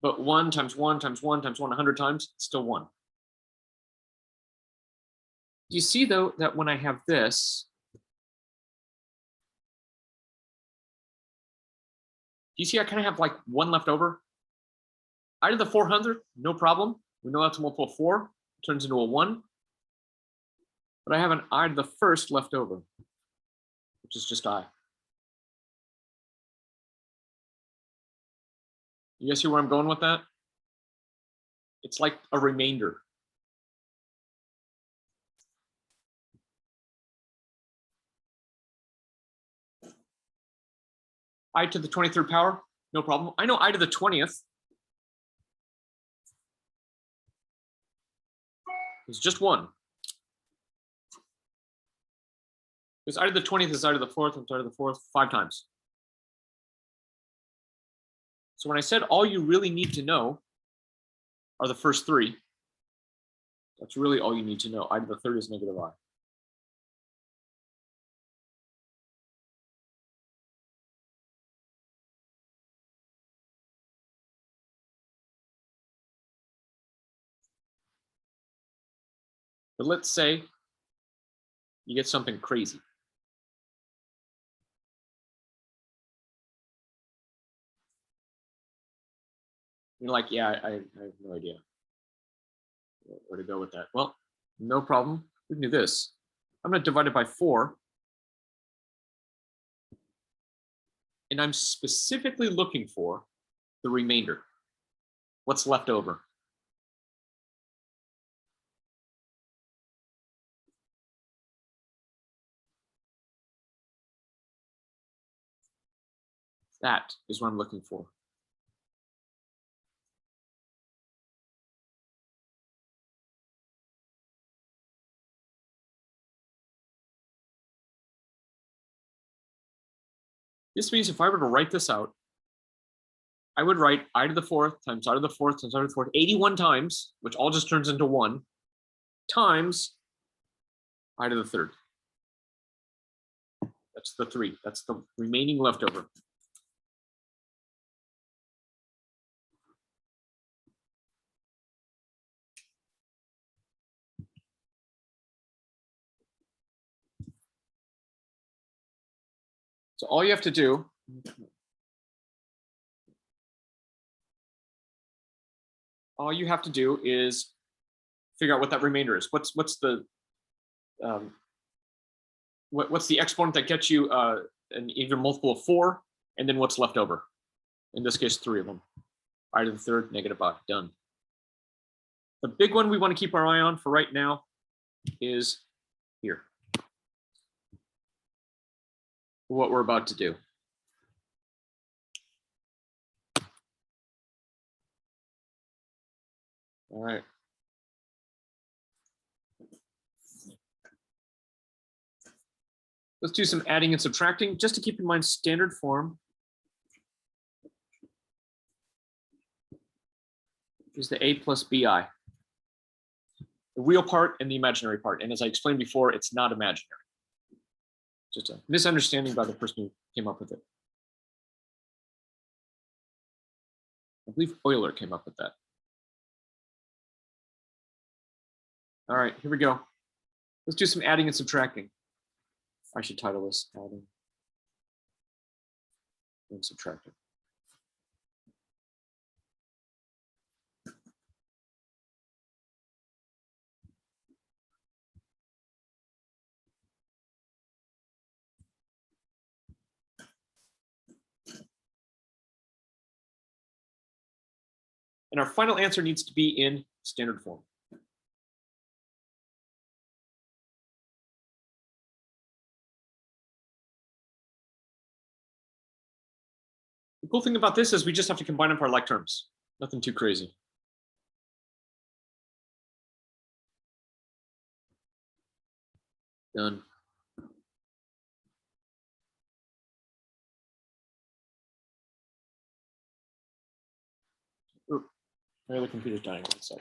But 1 times 1 times 1 times 1 100 times, it's still 1. Do you see, though, that when I have this, do you see I kind of have like 1 left over? I to the 400th, no problem. We know that's a multiple 4, it turns into a 1. But I have an I to the 1st left over, which is just I. You guys see where I'm going with that? It's like a remainder. I to the 23rd power, no problem. I know I to the 20th is just 1. Because I to the 20th is I to the 4th, and I to the 4th 5 times. So when I said all you really need to know are the first 3, that's really all you need to know. I to the 3rd is negative I. But let's say you get something crazy. You're like, yeah, I have no idea where to go with that. Well, no problem. We can do this. I'm going to divide it by 4. And I'm specifically looking for the remainder. What's left over? That is what I'm looking for. This means if I were to write this out, I would write I to the 4th times I to the 4th times I to the 4th 81 times, which all just turns into 1, times I to the 3rd. That's the 3. That's the remaining leftover. So all you have to do is figure out what that remainder is. What's the what's the exponent that gets you an even multiple of 4, and then what's left over? In this case, 3 of them. I to the third, negative I, done. The big one we want to keep our eye on for right now is here. What we're about to do. All right. Let's do some adding and subtracting, just to keep in mind standard form is the a plus bi. The real part and the imaginary part. And as I explained before, it's not imaginary. Just a misunderstanding by the person who came up with it. I believe Euler came up with that. All right, here we go. Let's do some adding and subtracting. I should title this adding and subtracting. And our final answer needs to be in standard form. The cool thing about this is we just have to combine up our like terms. Nothing too crazy. Done. Ooh, my other computer's dying. One sec.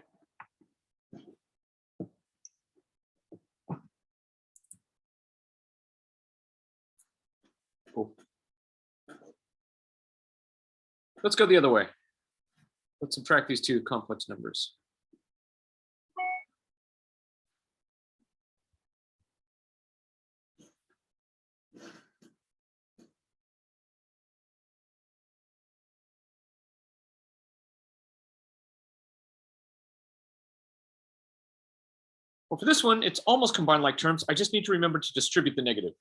Cool. Let's go the other way. Let's subtract these two complex numbers. Well, for this one, it's almost combined like terms. I just need to remember to distribute the negative.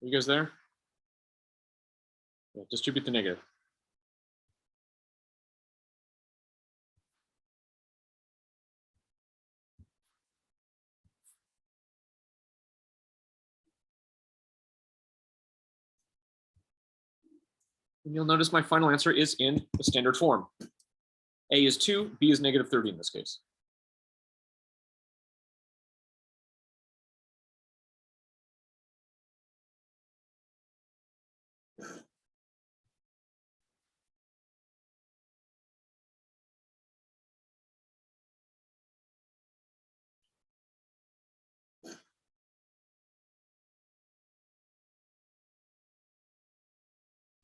Are you guys there? Yeah, distribute the negative. And you'll notice my final answer is in the standard form. A is 2, B is negative 30 in this case.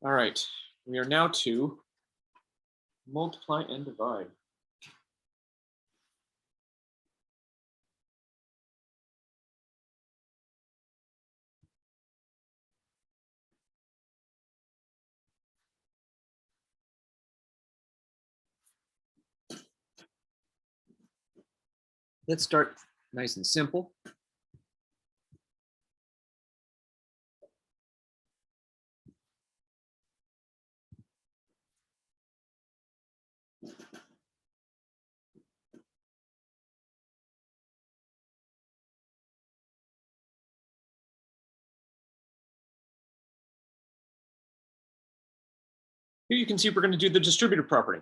All right, we are now to multiply and divide. Let's start nice and simple. Here you can see we're going to do the distributive property.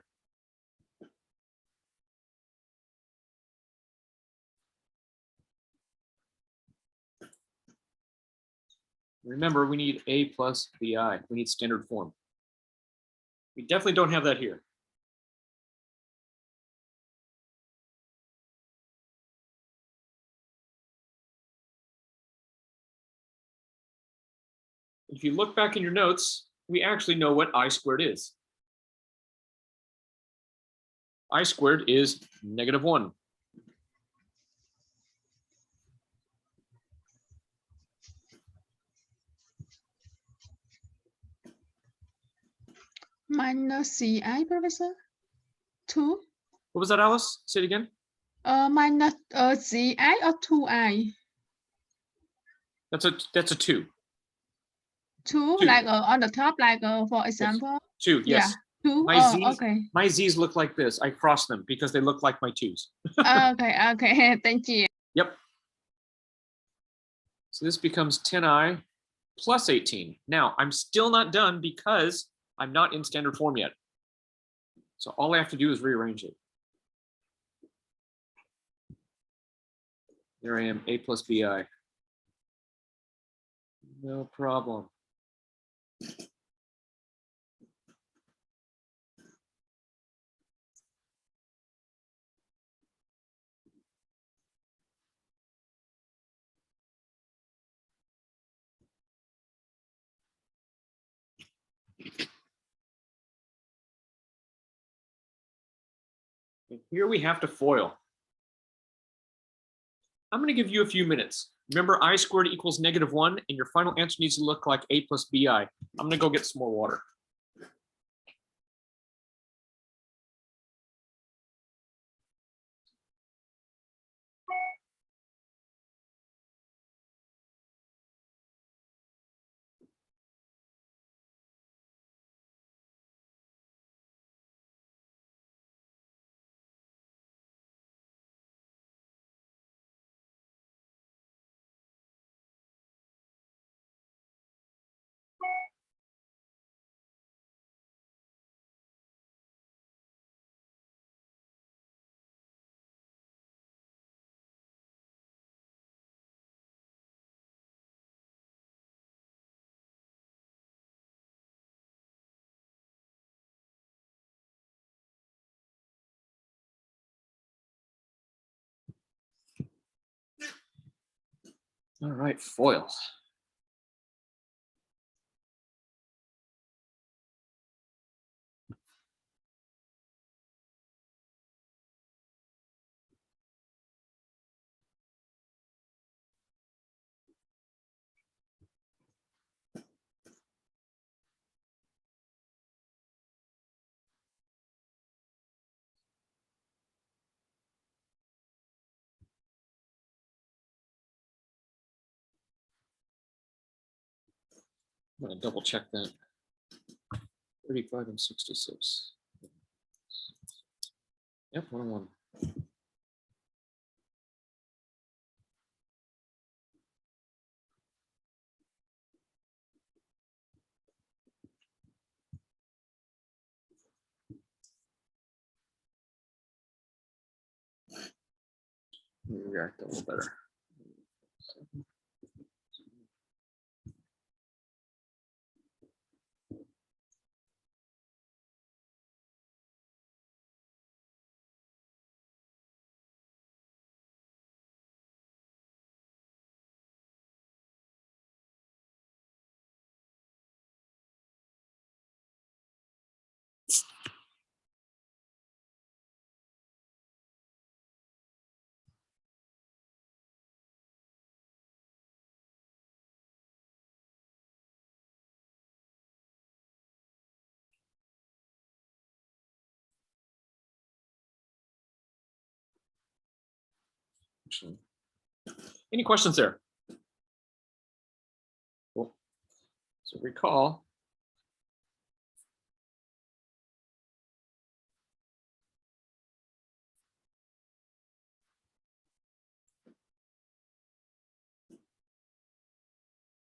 Remember, we need a plus bi. We need standard form. We definitely don't have that here. If you look back in your notes, we actually know what I squared is. I squared is -1. Minus CI, Professor? 2? What was that, Alice? Say it again. Minus GI or 2i? That's a 2. 2, Two. like on the top, like for example. 2, Yeah, yes. 2. My Oh, Z's, okay. my Z's look like this. I cross them because they look like my 2's. Okay. Thank you. Yep. So this becomes 10i plus 18. Now, I'm still not done because I'm not in standard form yet. So all I have to do is rearrange it. There I am, a plus bi. No problem. And here we have to FOIL. I'm going to give you a few minutes. Remember, I squared equals -1, and your final answer needs to look like a plus bi. I'm going to go get some more water. All right, FOIL. I'm going to double check that. 35 and 66. Yep, 101. React a little better. Actually, any questions there? Cool. So recall.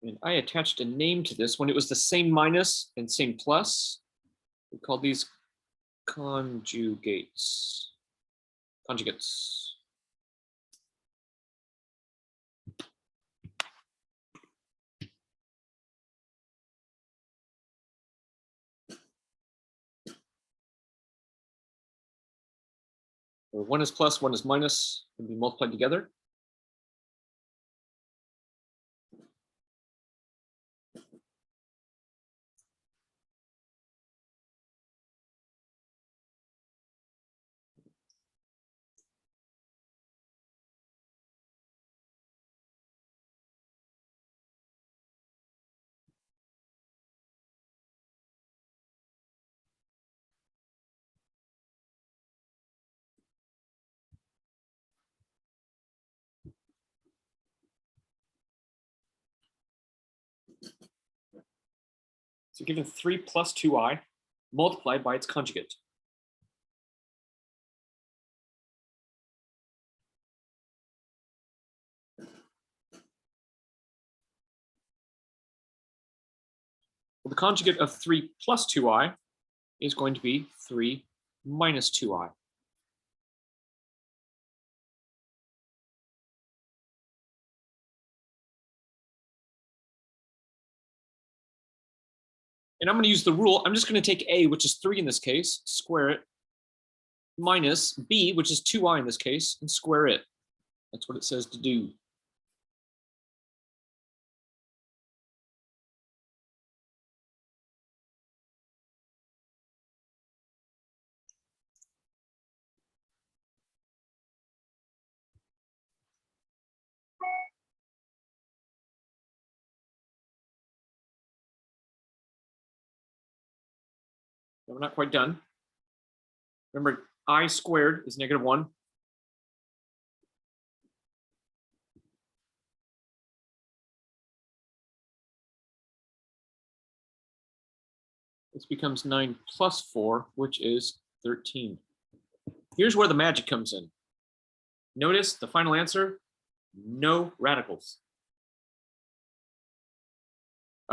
And I attached a name to this when it was the same minus and same plus. We call these conjugates. Conjugates. Where one is plus, one is minus, can be multiplied together. So given 3 plus 2i multiplied by its conjugate. Well, the conjugate of 3 plus 2i is going to be 3 minus 2i. And I'm going to use the rule. I'm just going to take a, which is 3 in this case, square it, minus b, which is 2i in this case, and square it. That's what it says to do. We're not quite done. Remember, I squared is -1. This becomes 9 plus 4, which is 13. Here's where the magic comes in. Notice the final answer, no radicals.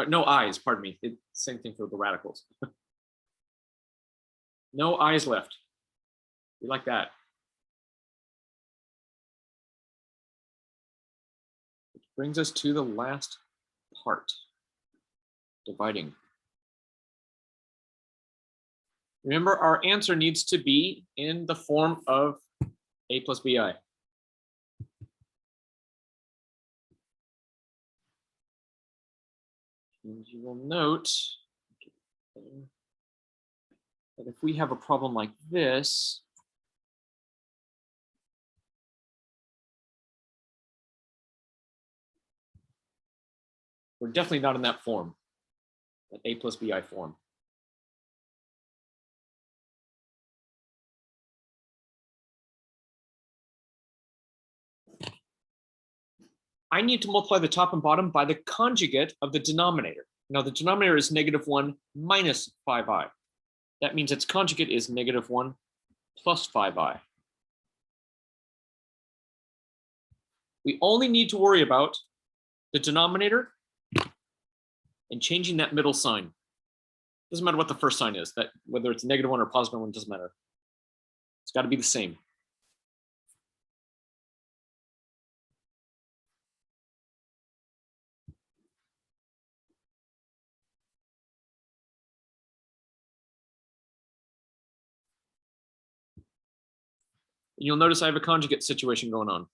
No i's, pardon me. Same thing for the radicals. No i's left. We like that. Which brings us to the last part, dividing. Remember, our answer needs to be in the form of a plus bi. And you will note that if we have a problem like this, we're definitely not in that form, that a plus bi form. I need to multiply the top and bottom by the conjugate of the denominator. Now the denominator is -1 minus 5i. That means its conjugate is -1 plus 5i. We only need to worry about the denominator and changing that middle sign. Doesn't matter what the first sign is, that whether it's -1 or +1, doesn't matter. It's got to be the same. You'll notice I have a conjugate situation going on.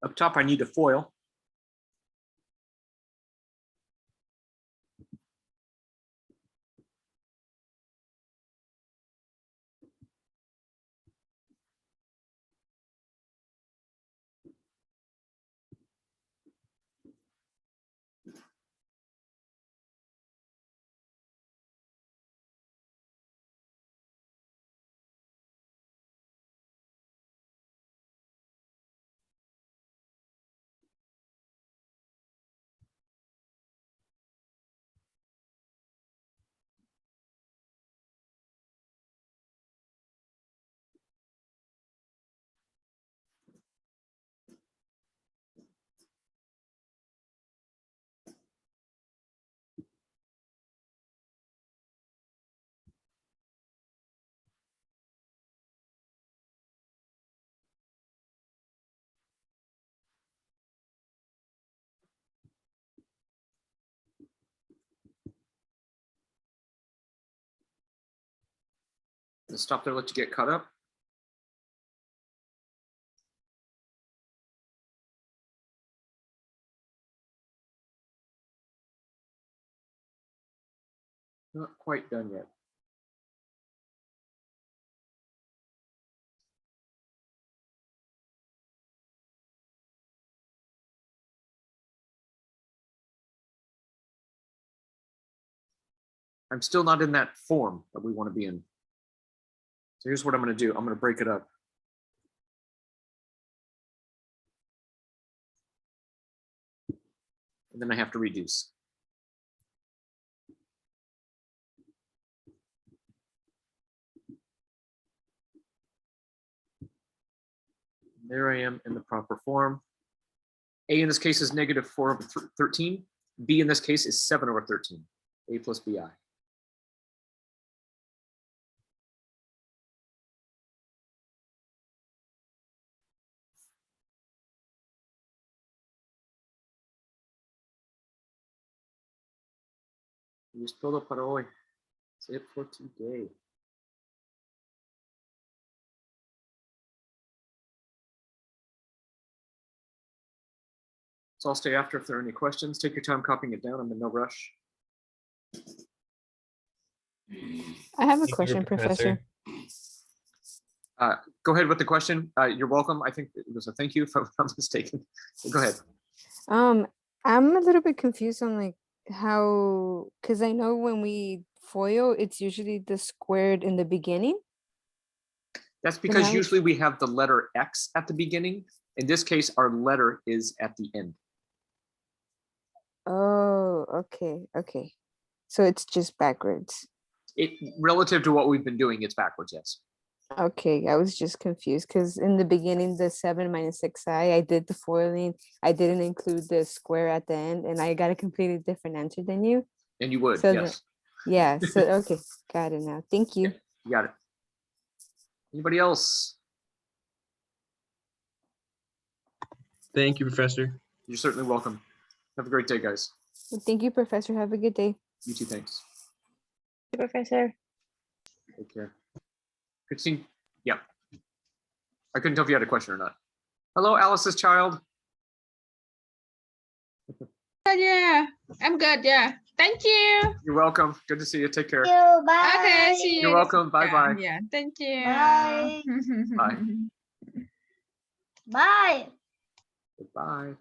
Up top, I need a FOIL. Let's stop there, let you get caught up. Not quite done yet. I'm still not in that form that we want to be in. So here's what I'm going to do. I'm going to break it up. And then I have to reduce. There I am in the proper form. A in this case is -4/13. B in this case is 7/13. A plus BI. Y es todo para hoy. That's it for today. So I'll stay after if there are any questions. Take your time copying it down. I'm in no rush. I have a Thank you, question, Professor. Go ahead with the question. You're welcome. I think it was a thank you if I'm not mistaken. Go ahead. I'm a little bit confused on like how, because I know when we FOIL, it's usually the squared in the beginning. That's because now- usually we have the letter X at the beginning. In this case, our letter is at the end. Oh, okay, okay. So it's just backwards. It relative to what we've been doing, it's backwards, yes. Okay, I was just confused because in the beginning, the 7 minus 6i, I did the foiling. I didn't include the square at the end, and I got a completely different answer than you. And you would, So yes. Yeah, so okay, got it now. Thank you. You got it. Anybody else? Thank you, Professor. You're certainly welcome. Have a great day, guys. Well, thank you, Professor. Have a good day. You too, thanks. Professor. Take care. Christine, yeah. I couldn't tell if you had a question or not. Hello, Alice's child. Yeah, I'm good. Yeah, thank you. You're welcome. Good to see you. Take care. you. Bye. Okay, see you. You're welcome. Bye-bye. Yeah, thank you. Bye. Bye. Bye. Goodbye.